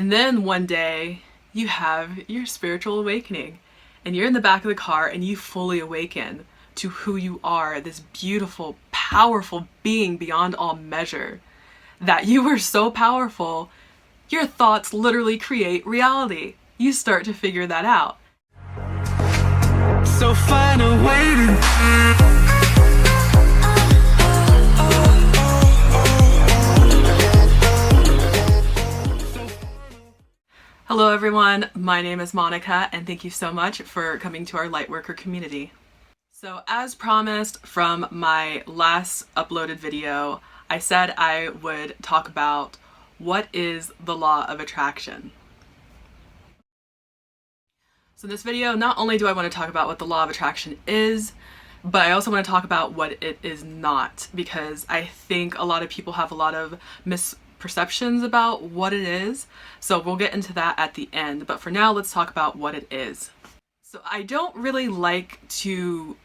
And then one day you have your spiritual awakening and you're in the back of the car and you fully awaken to who you are, this beautiful, powerful being beyond all measure. That you are so powerful, your thoughts literally create reality. You start to figure that out. So find a way to... Hello everyone, my name is Monica and thank you so much for coming to our Lightworker community. So as promised from my last uploaded video, I said I would talk about what is the law of attraction. So in this video, not only do I want to talk about what the law of attraction is, but I also want to talk about what it is not, because I think a lot of people have a lot of misperceptions about what it is. So we'll get into that at the end, but for now, let's talk about what it is. So I don't really like to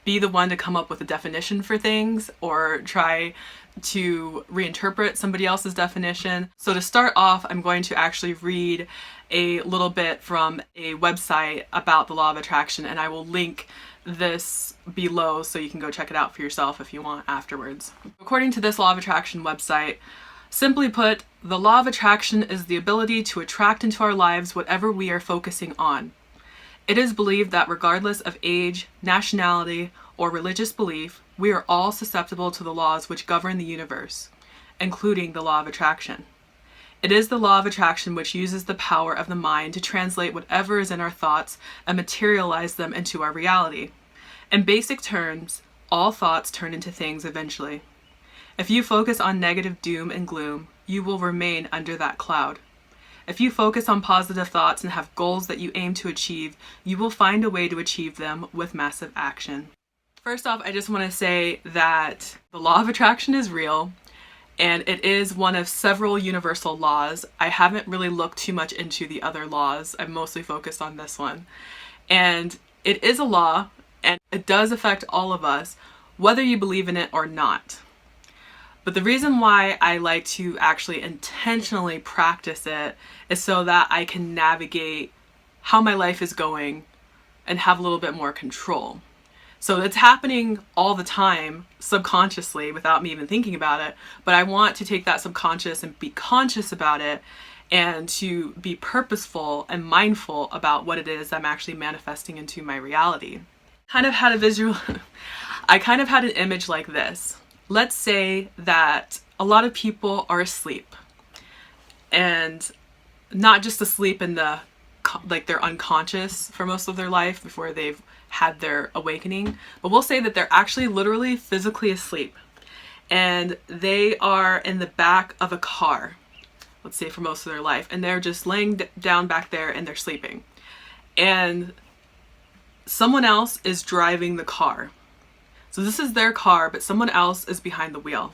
be the one to come up with a definition for things or try to reinterpret somebody else's definition. So to start off, I'm going to actually read a little bit from a website about the law of attraction, and I will link this below so you can go check it out for yourself if you want afterwards. According to this law of attraction website, simply put, the law of attraction is the ability to attract into our lives whatever we are focusing on. It is believed that regardless of age, nationality, or religious belief, we are all susceptible to the laws which govern the universe, including the law of attraction. It is the law of attraction which uses the power of the mind to translate whatever is in our thoughts and materialize them into our reality. In basic terms, all thoughts turn into things eventually. If you focus on negative doom and gloom, you will remain under that cloud. If you focus on positive thoughts and have goals that you aim to achieve, you will find a way to achieve them with massive action. First off, I just want to say that the law of attraction is real, and it is one of several universal laws. I haven't really looked too much into the other laws. I've mostly focused on this one. And it is a law, and it does affect all of us, whether you believe in it or not. But the reason why I like to actually intentionally practice it is so that I can navigate how my life is going and have a little bit more control. So it's happening all the time subconsciously without me even thinking about it, but I want to take that subconscious and be conscious about it and to be purposeful and mindful about what it is I'm actually manifesting into my reality. I kind of had an image like this. Let's say that a lot of people are asleep, and not just asleep in the, like they're unconscious for most of their life before they've had their awakening, but we'll say that they're actually literally physically asleep and they are in the back of a car, let's say for most of their life, and they're just laying down back there and they're sleeping. And someone else is driving the car. So this is their car, but someone else is behind the wheel.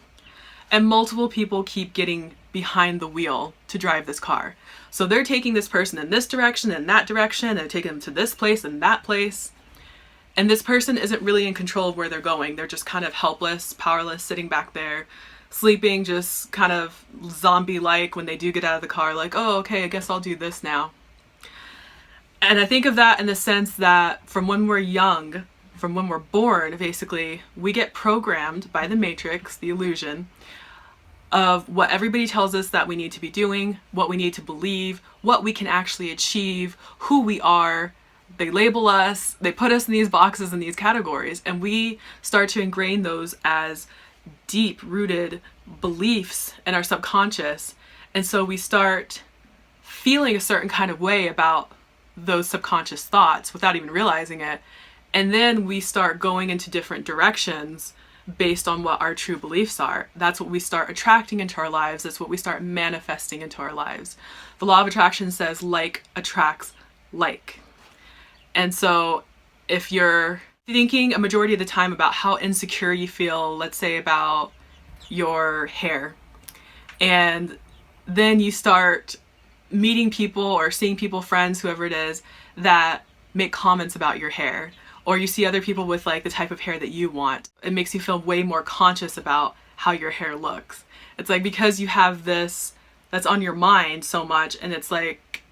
And multiple people keep getting behind the wheel to drive this car. So they're taking this person in this direction and that direction, and they're taking them to this place and that place. And this person isn't really in control of where they're going. They're just kind of helpless, powerless, sitting back there, sleeping, just kind of zombie-like when they do get out of the car, like, oh, okay, I guess I'll do this now. And I think of that in the sense that from when we're young, from when we're born, basically, we get programmed by the matrix, the illusion, of what everybody tells us that we need to be doing, what we need to believe, what we can actually achieve, who we are. They label us, they put us in these boxes and these categories, and we start to ingrain those as deep-rooted beliefs in our subconscious. And so we start feeling a certain kind of way about those subconscious thoughts without even realizing it. And then we start going into different directions based on what our true beliefs are. That's what we start attracting into our lives. That's what we start manifesting into our lives. The law of attraction says like attracts like. And so if you're thinking a majority of the time about how insecure you feel, let's say about your hair, and then you start meeting people or seeing people, friends, whoever it is, that make comments about your hair, or you see other people with like the type of hair that you want, it makes you feel way more conscious about how your hair looks. It's like because you have this that's on your mind so much, and it's like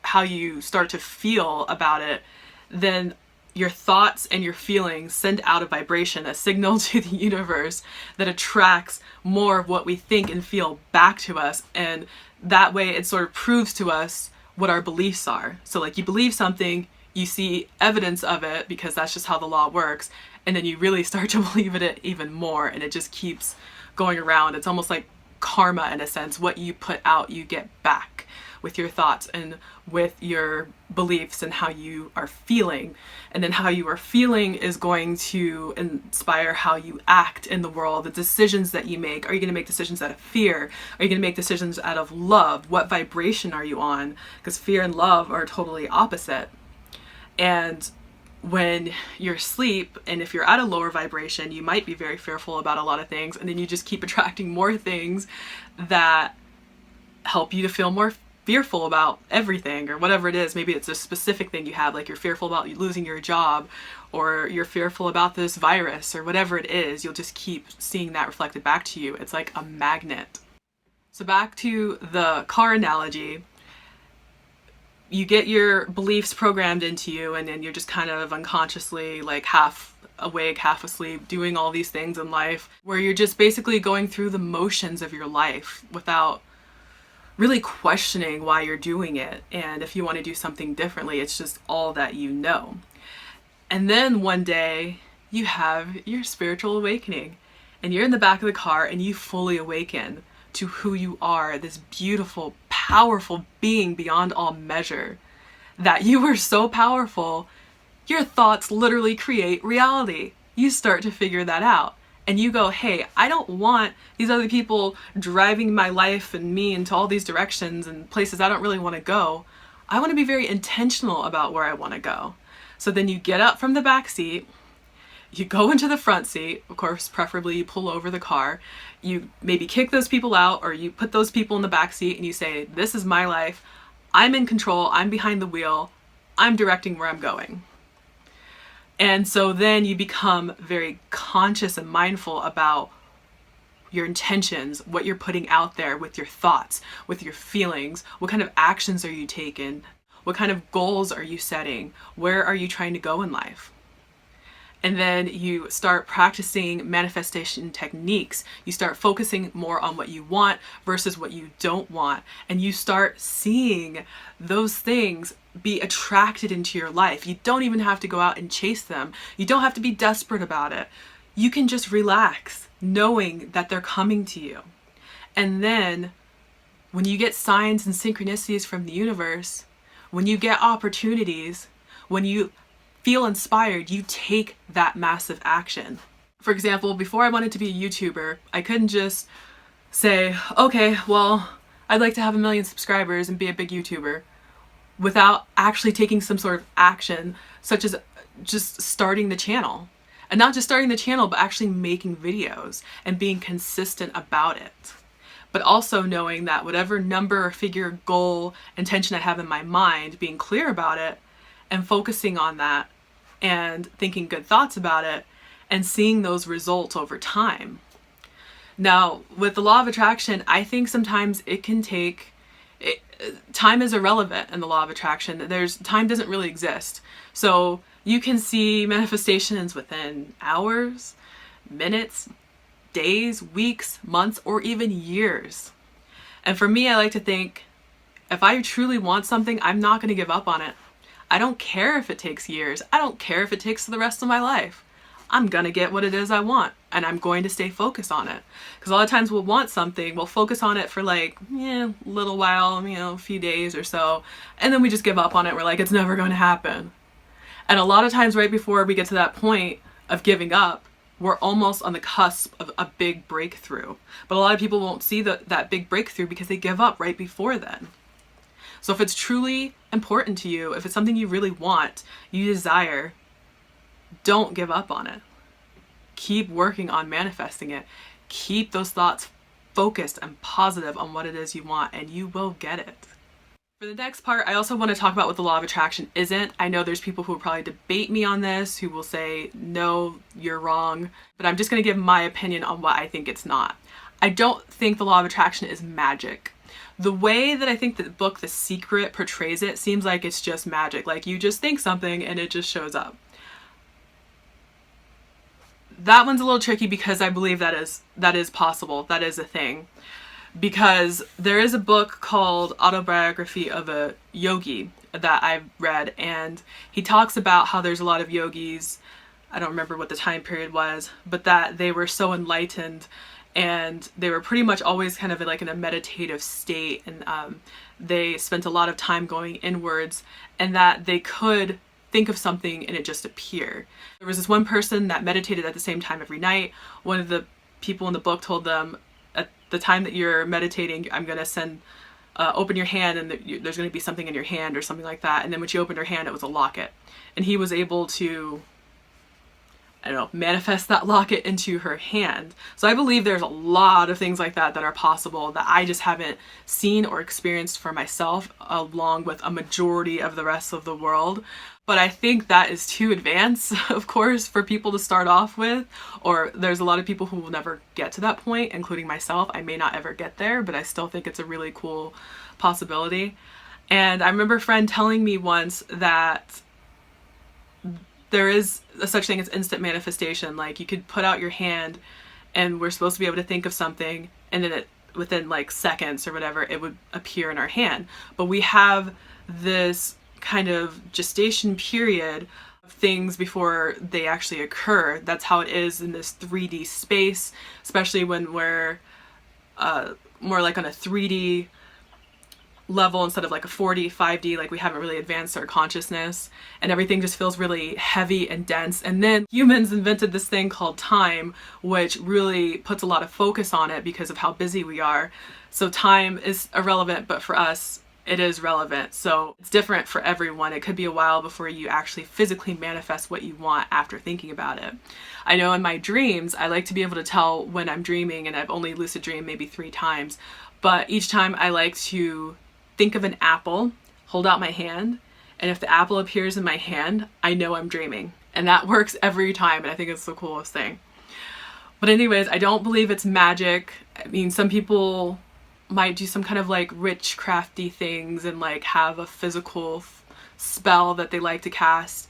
how you start to feel about it, then your thoughts and your feelings send out a vibration, a signal to the universe that attracts more of what we think and feel back to us. And that way it sort of proves to us what our beliefs are. So like you believe something, you see evidence of it because that's just how the law works, and then you really start to believe in it even more, and it just keeps going around. It's almost like karma in a sense. What you put out, you get back with your thoughts and with your beliefs and how you are feeling. And then how you are feeling is going to inspire how you act in the world, the decisions that you make. Are you going to make decisions out of fear? Are you going to make decisions out of love? What vibration are you on? Because fear and love are totally opposite. And when you're asleep, and if you're at a lower vibration, you might be very fearful about a lot of things, and then you just keep attracting more things that help you to feel more fearful about everything, or whatever it is. Maybe it's a specific thing you have, like you're fearful about losing your job, or you're fearful about this virus, or whatever it is. You'll just keep seeing that reflected back to you. It's like a magnet. So back to the car analogy, you get your beliefs programmed into you, and then you're just kind of unconsciously like half awake, half asleep, doing all these things in life where you're just basically going through the motions of your life without really questioning why you're doing it. And if you want to do something differently, it's just all that you know. And then one day you have your spiritual awakening, and you're in the back of the car and you fully awaken to who you are, this beautiful, powerful being beyond all measure. That you are so powerful, your thoughts literally create reality. You start to figure that out. And you go, hey, I don't want these other people driving my life and me into all these directions and places I don't really want to go. I want to be very intentional about where I want to go. So then you get up from the back seat, you go into the front seat, of course, preferably you pull over the car, you maybe kick those people out, or you put those people in the back seat and you say, this is my life, I'm in control, I'm behind the wheel, I'm directing where I'm going. And so then you become very conscious and mindful about your intentions, what you're putting out there with your thoughts, with your feelings, what kind of actions are you taking, what kind of goals are you setting, where are you trying to go in life. And then you start practicing manifestation techniques. You start focusing more on what you want versus what you don't want. And you start seeing those things be attracted into your life. You don't even have to go out and chase them. You don't have to be desperate about it. You can just relax, knowing that they're coming to you. And then when you get signs and synchronicities from the universe, when you get opportunities, when you feel inspired, you take that massive action. For example, before I wanted to be a YouTuber, I couldn't just say, okay, well, I'd like to have 1 million subscribers and be a big YouTuber, without actually taking some sort of action, such as just starting the channel. And not just starting the channel, but actually making videos and being consistent about it. But also knowing that whatever number or figure, goal, intention I have in my mind, being clear about it and focusing on that and thinking good thoughts about it and seeing those results over time. Now, with the law of attraction, I think sometimes it can take time is irrelevant in the law of attraction. Time doesn't really exist. So you can see manifestations within hours, minutes, days, weeks, months, or even years. And for me, I like to think, if I truly want something, I'm not going to give up on it. I don't care if it takes years. I don't care if it takes the rest of my life. I'm going to get what it is I want, and I'm going to stay focused on it. Because a lot of times we'll want something, we'll focus on it for like, a little while, a few days or so, and then we just give up on it. We're like, it's never going to happen. And a lot of times right before we get to that point of giving up, we're almost on the cusp of a big breakthrough. But a lot of people won't see that big breakthrough because they give up right before then. So if it's truly important to you, if it's something you really want, you desire, don't give up on it. Keep working on manifesting it. Keep those thoughts focused and positive on what it is you want, and you will get it. For the next part, I also want to talk about what the law of attraction isn't. I know there's people who will probably debate me on this, who will say, no, you're wrong. But I'm just going to give my opinion on what I think it's not. I don't think the law of attraction is magic. The way that I think the book The Secret portrays it seems like it's just magic. Like you just think something and it just shows up. That one's a little tricky because I believe that is possible. That is a thing. Because there is a book called Autobiography of a Yogi that I've read, and he talks about how there's a lot of yogis, I don't remember what the time period was, but that they were so enlightened and they were pretty much always kind of like in a meditative state, and they spent a lot of time going inwards, and that they could think of something and it just appear. There was this one person that meditated at the same time every night. One of the people in the book told them, at the time that you're meditating, I'm going to open your hand and there's going to be something in your hand or something like that. And then when she opened her hand, it was a locket. And he was able to, I don't know, manifest that locket into her hand. So I believe there's a lot of things like that that are possible that I just haven't seen or experienced for myself, along with a majority of the rest of the world. But I think that is too advanced, of course, for people to start off with, or there's a lot of people who will never get to that point, including myself. I may not ever get there, but I still think it's a really cool possibility. And I remember a friend telling me once that there is a such thing as instant manifestation. Like you could put out your hand and we're supposed to be able to think of something, and then within like seconds or whatever, it would appear in our hand. But we have this kind of gestation period of things before they actually occur. That's how it is in this 3D space, especially when we're more like on a 3D level instead of like a 4D, 5D, like we haven't really advanced our consciousness, and everything just feels really heavy and dense. And then humans invented this thing called time, which really puts a lot of focus on it because of how busy we are. So time is irrelevant, but for us, it is relevant. So it's different for everyone. It could be a while before you actually physically manifest what you want after thinking about it. I know in my dreams, I like to be able to tell when I'm dreaming, and I've only lucid dreamed maybe 3 times, but each time I like to think of an apple, hold out my hand, and if the apple appears in my hand, I know I'm dreaming. And that works every time, and I think it's the coolest thing. But anyways, I don't believe it's magic. I mean, some people might do some kind of like witchcrafty things and like have a physical spell that they like to cast.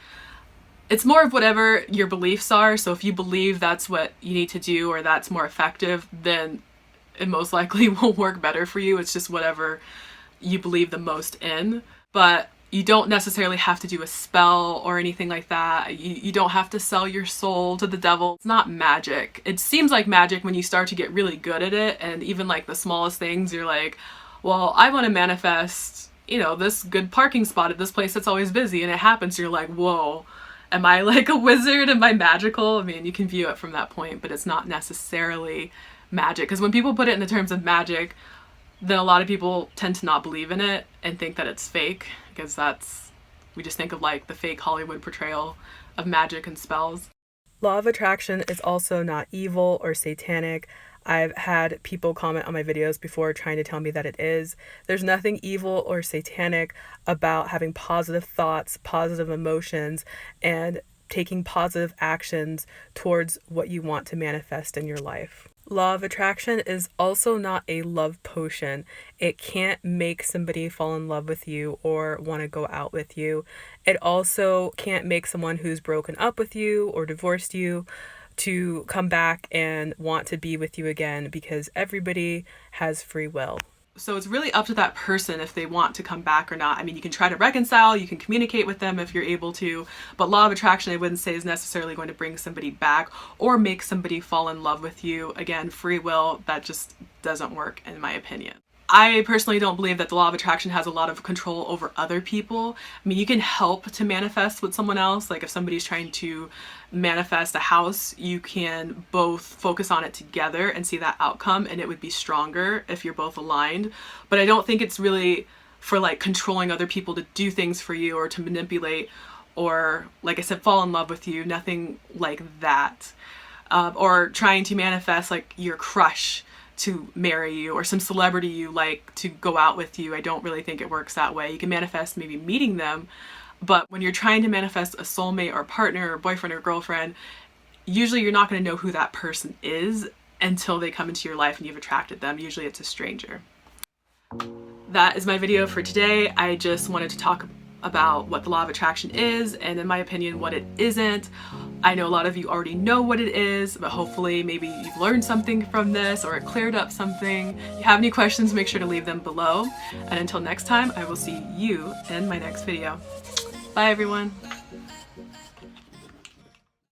It's more of whatever your beliefs are. So if you believe that's what you need to do or that's more effective, then it most likely will work better for you. It's just whatever you believe the most in. But you don't necessarily have to do a spell or anything like that. You don't have to sell your soul to the devil. It's not magic. It seems like magic when you start to get really good at it, and even like the smallest things, you're like, well, I want to manifest, you know, this good parking spot at this place that's always busy, and it happens. You're like, whoa, am I like a wizard? Am I magical? I mean, you can view it from that point, but it's not necessarily magic. Because when people put it in the terms of magic, then a lot of people tend to not believe in it and think that it's fake, because we just think of like the fake Hollywood portrayal of magic and spells. Law of attraction is also not evil or satanic. I've had people comment on my videos before trying to tell me that it is. There's nothing evil or satanic about having positive thoughts, positive emotions, and taking positive actions towards what you want to manifest in your life. Law of attraction is also not a love potion. It can't make somebody fall in love with you or want to go out with you. It also can't make someone who's broken up with you or divorced you to come back and want to be with you again, because everybody has free will. So it's really up to that person if they want to come back or not. I mean, you can try to reconcile, you can communicate with them if you're able to, but law of attraction I wouldn't say is necessarily going to bring somebody back or make somebody fall in love with you. Again, free will, that just doesn't work in my opinion. I personally don't believe that the law of attraction has a lot of control over other people. I mean, you can help to manifest with someone else. Like if somebody's trying to manifest a house, you can both focus on it together and see that outcome, and it would be stronger if you're both aligned. But I don't think it's really for like controlling other people to do things for you or to manipulate or, like I said, fall in love with you. Nothing like that. Or trying to manifest like your crush to marry you or some celebrity you like to go out with you. I don't really think it works that way. You can manifest maybe meeting them, but when you're trying to manifest a soulmate or partner or boyfriend or girlfriend, usually you're not going to know who that person is until they come into your life and you've attracted them. Usually it's a stranger. that is my video for today. I just wanted to talk about what the law of attraction is, and in my opinion, what it isn't. I know a lot of you already know what it is, but hopefully maybe you've learned something from this or it cleared up something. If you have any questions, make sure to leave them below. And until next time, I will see you in my next video. Bye everyone.